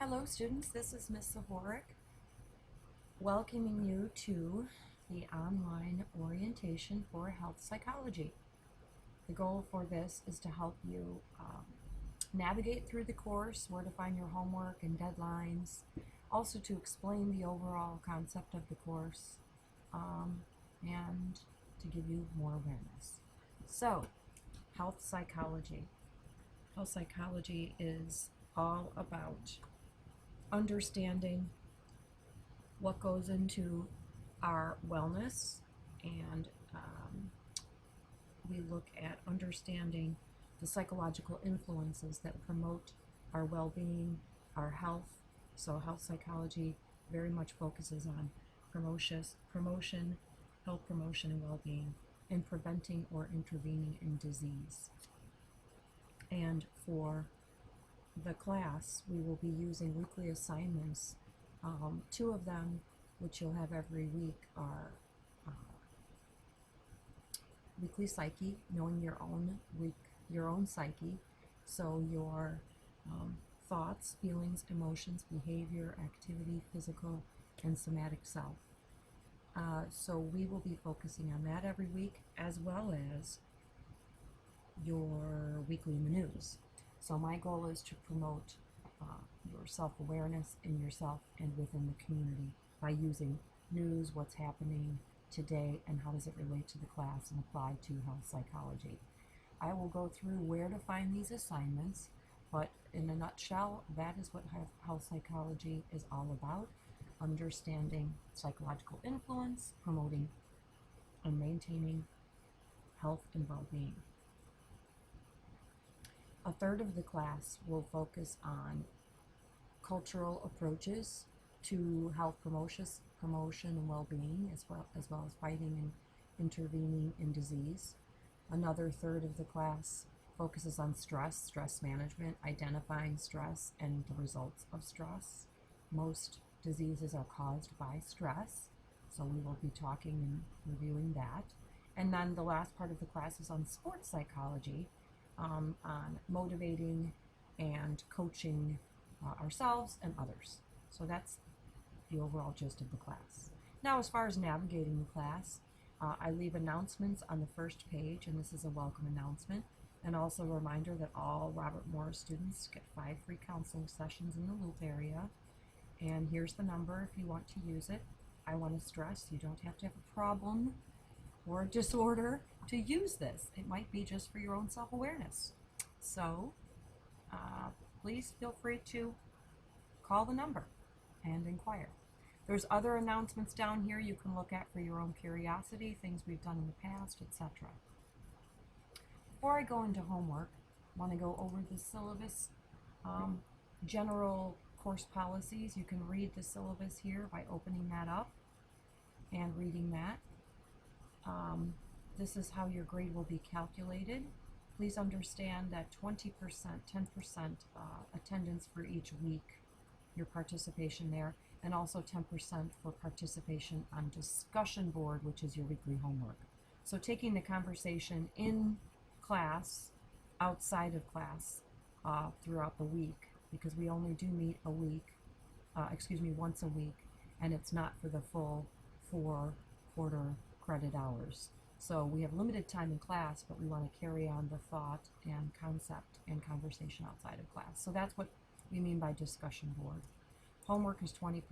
Hello students, this is Ms. Sahoric welcoming you to the online orientation for health psychology. The goal for this is to help you navigate through the course, where to find your homework and deadlines, also to explain the overall concept of the course, and to give you more awareness. So, health psychology. Health psychology is all about understanding what goes into our wellness, and we look at understanding the psychological influences that promote our well-being, our health. So health psychology very much focuses on promotion, health promotion and well-being, and preventing or intervening in disease. And for the class, we will be using weekly assignments. Two of them, which you'll have every week, are weekly psyche, knowing your own psyche, so your thoughts, feelings, emotions, behavior, activity, physical, and somatic self. So we will be focusing on that every week, as well as your weekly in the news. So my goal is to promote your self-awareness in yourself and within the community by using news, what's happening today, and how does it relate to the class and apply to health psychology. I will go through where to find these assignments, but in a nutshell, that is what health psychology is all about: understanding psychological influence, promoting and maintaining health and well-being. A third of the class will focus on cultural approaches to health promotion and well-being, as well as fighting and intervening in disease. Another third of the class focuses on stress management, identifying stress and the results of stress. Most diseases are caused by stress, so we will be talking and reviewing that. And then the last part of the class is on sports psychology, on motivating and coaching ourselves and others. So that's the overall gist of the class. Now, as far as navigating the class, I leave announcements on the first page, and this is a welcome announcement, and also a reminder that all Robert Morris students get 5 free counseling sessions in the Loop area. And here's the number if you want to use it. I want to stress, you don't have to have a problem or a disorder to use this. It might be just for your own self-awareness. So please feel free to call the number and inquire. There's other announcements down here you can look at for your own curiosity, things we've done in the past, etc. Before I go into homework, I want to go over the syllabus, general course policies. You can read the syllabus here by opening that up and reading that. This is how your grade will be calculated. Please understand that 20%, 10% attendance for each week, your participation there, and also 10% for participation on discussion board, which is your weekly homework. So taking the conversation in class, outside of class, throughout the week, because we only do meet once a week, and it's not for the full 4 quarter credit hours. So we have limited time in class, but we want to carry on the thought and concept and conversation outside of class. So that's what we mean by discussion board. Homework is 20%,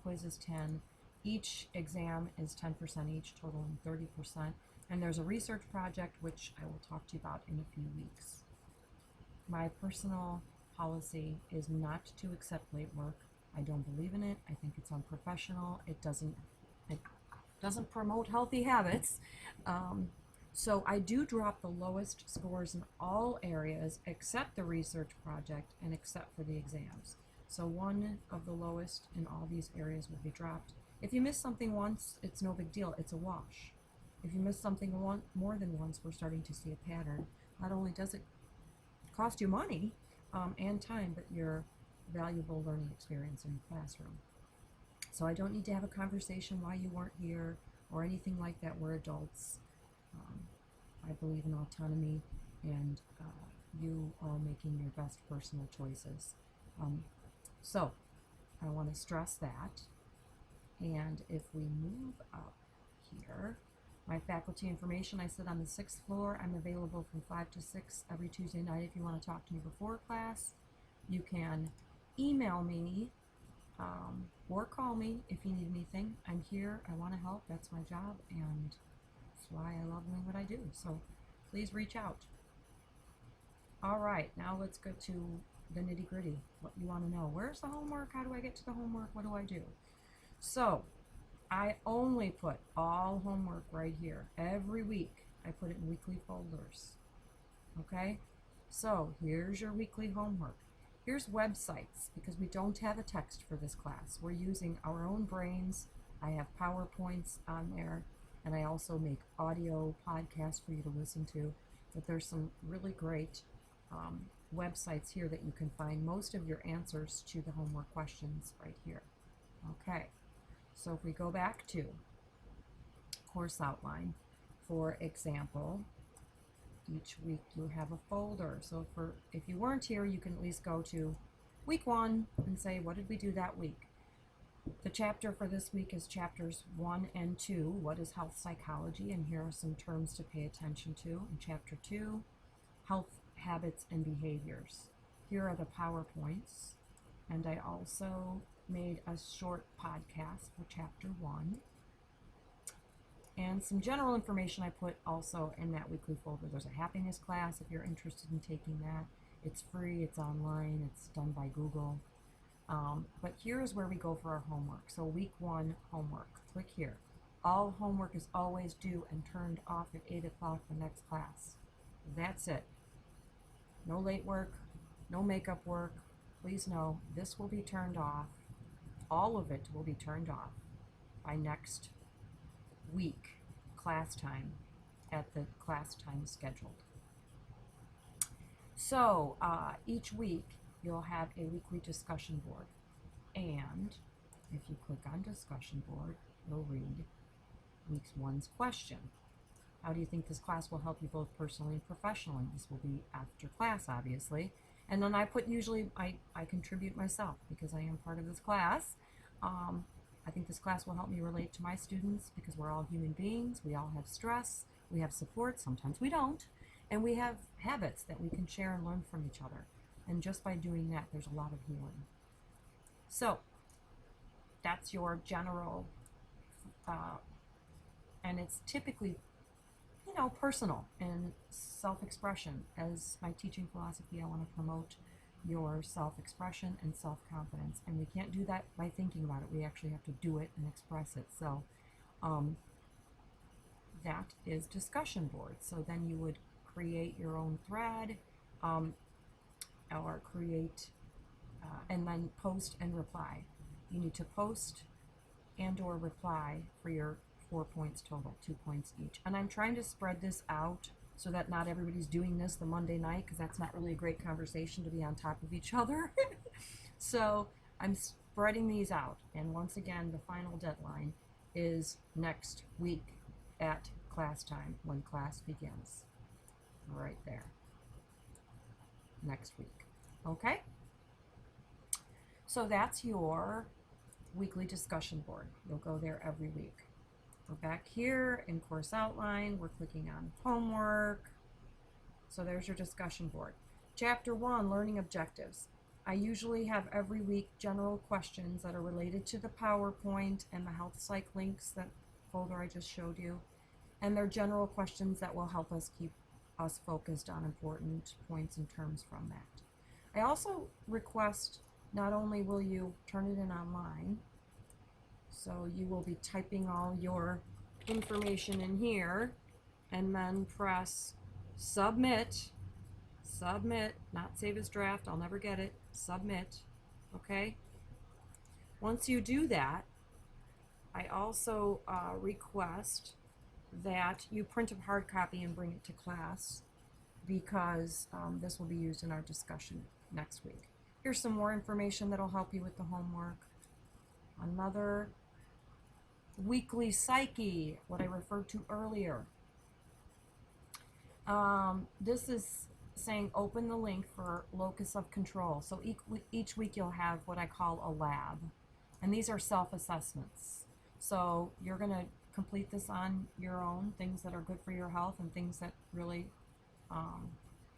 quiz is 10%, each exam is 10% each, totaling 30%. And there's a research project, which I will talk to you about in a few weeks. My personal policy is not to accept late work. I don't believe in it. I think it's unprofessional. It doesn't promote healthy habits. So I do drop the lowest scores in all areas except the research project and except for the exams. So one of the lowest in all these areas will be dropped. If you miss something once, it's no big deal. It's a wash. If you miss something more than once, we're starting to see a pattern. Not only does it cost you money and time, but your valuable learning experience in the classroom. So I don't need to have a conversation why you weren't here or anything like that. We're adults. I believe in autonomy, and you are making your best personal choices. So I want to stress that. And if we move up here, my faculty information, I sit on the 6th floor. I'm available from 5 to 6 every Tuesday night if you want to talk to me before class. You can email me or call me if you need anything. I'm here. I want to help. That's my job, and that's why I love doing what I do. So please reach out. All right, now let's go to the nitty-gritty. What you want to know. Where's the homework? How do I get to the homework? What do I do? So I only put all homework right here. Every week I put it in weekly folders. Okay? So here's your weekly homework. Here's websites, because we don't have a text for this class. We're using our own brains. I have PowerPoints on there, and I also make audio podcasts for you to listen to. But there's some really great websites here that you can find most of your answers to the homework questions right here. Okay, so if we go back to course outline, for example, each week you have a folder. So if you weren't here, you can at least go to week 1 and say, what did we do that week? The chapter for this week is chapters 1 and 2. What is health psychology? And here are some terms to pay attention to. In chapter 2, health habits and behaviors. Here are the PowerPoints. And I also made a short podcast for chapter 1. And some general information I put also in that weekly folder. There's a happiness class if you're interested in taking that. It's free, it's online, it's done by Google. But here's where we go for our homework. So week 1 homework, click here. All homework is always due and turned off at 8 o'clock the next class. That's it. No late work, no makeup work. Please know this will be turned off. All of it will be turned off by next week class time at the class time scheduled. So each week you'll have a weekly discussion board, and if you click on discussion board, you'll read week 1's question. How do you think this class will help you both personally and professionally? This will be after class, obviously. And then I put usually, I contribute myself because I am part of this class. I think this class will help me relate to my students because we're all human beings. We all have stress. We have support. Sometimes we don't. And we have habits that we can share and learn from each other. And just by doing that, there's a lot of healing. So that's your general, and it's typically, personal and self-expression. As my teaching philosophy, I want to promote your self-expression and self-confidence, and we can't do that by thinking about it. We actually have to do it and express it. So that is discussion board. So then you would create your own thread, or create and then post and reply. You need to post and or reply for your 4 points total, 2 points each. And I'm trying to spread this out so that not everybody's doing this the Monday night, because that's not really a great conversation to be on top of each other. So I'm spreading these out. And once again, the final deadline is next week at class time when class begins. Right there. Next week. Okay? So that's your weekly discussion board. You'll go there every week. We're back here in course outline. We're clicking on homework. So there's your discussion board. Chapter 1, learning objectives. I usually have every week general questions that are related to the PowerPoint and the health psych links, that folder I just showed you. And they're general questions that will help us keep us focused on important points and terms from that. I also request, not only will you turn it in online, so you will be typing all your information in here and then press submit, not save as draft, I'll never get it, submit, okay? Once you do that, I also request that you print a hard copy and bring it to class, because this will be used in our discussion next week. Here's some more information that'll help you with the homework. Another weekly psyche, what I referred to earlier. This is saying open the link for locus of control. So each week you'll have what I call a lab. And these are self-assessments. So you're going to complete this on your own, things that are good for your health and things that really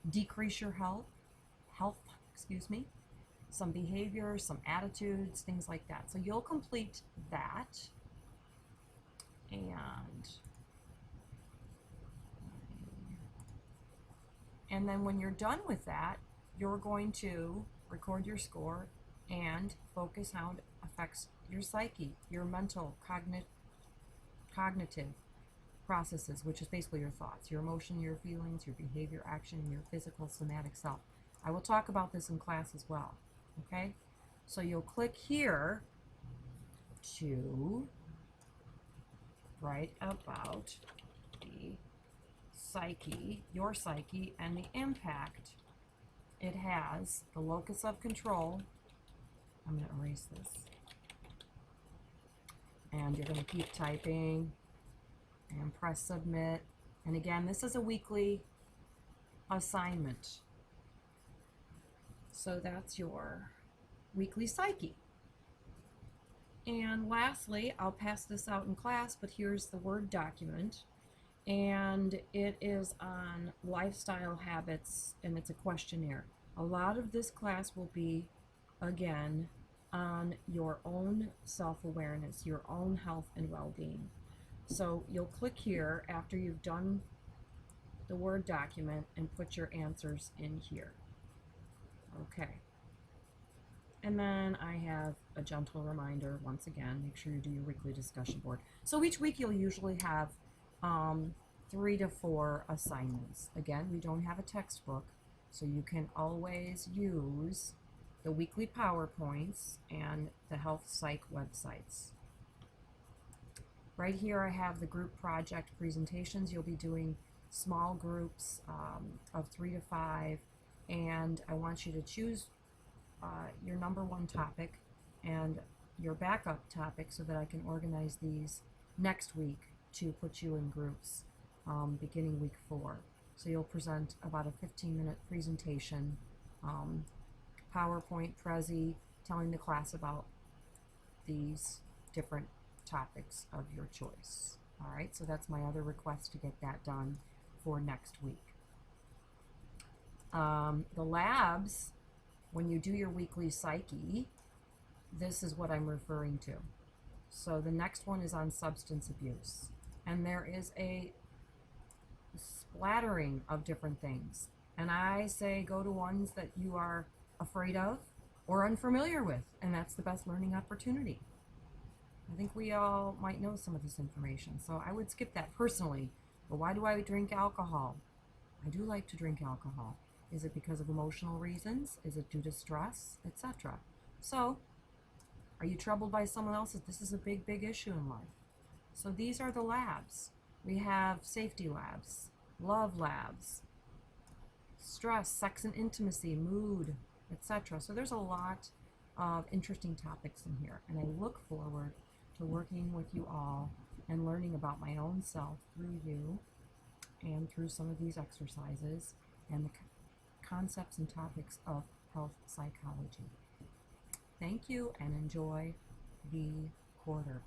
decrease your health, excuse me, some behaviors, some attitudes, things like that. So you'll complete that. And then when you're done with that, you're going to record your score and focus how it affects your psyche, your mental, cognitive processes, which is basically your thoughts, your emotion, your feelings, your behavior, action, your physical, somatic self. I will talk about this in class as well, okay? So you'll click here to write about the psyche, your psyche, and the impact it has, the locus of control. I'm going to erase this. And you're going to keep typing and press submit. And again, this is a weekly assignment. So that's your weekly psyche. And lastly, I'll pass this out in class, but here's the Word document. And it is on lifestyle habits, and it's a questionnaire. A lot of this class will be, again, on your own self-awareness, your own health and well-being. So you'll click here after you've done the Word document and put your answers in here. Okay. And then I have a gentle reminder, once again, make sure you do your weekly discussion board. So each week you'll usually have 3 to 4 assignments. Again, we don't have a textbook, so you can always use the weekly PowerPoints and the health psych websites. Right here I have the group project presentations. You'll be doing small groups of 3 to 5, and I want you to choose your number 1 topic and your backup topic so that I can organize these next week to put you in groups beginning week 4. So you'll present about a 15-minute presentation, PowerPoint, Prezi, telling the class about these different topics of your choice. All right, so that's my other request to get that done for next week. The labs, when you do your weekly psyche, this is what I'm referring to. So the next one is on substance abuse. And there is a splattering of different things. And I say go to ones that you are afraid of or unfamiliar with, and that's the best learning opportunity. I think we all might know some of this information, so I would skip that personally. But why do I drink alcohol? I do like to drink alcohol. Is it because of emotional reasons? Is it due to stress, etc.? So, are you troubled by someone else's? This is a big, big issue in life. So these are the labs. We have safety labs, love labs, stress, sex and intimacy, mood, etc. So there's a lot of interesting topics in here, and I look forward to working with you all and learning about my own self through you and through some of these exercises and the concepts and topics of health psychology. Thank you and enjoy the quarter.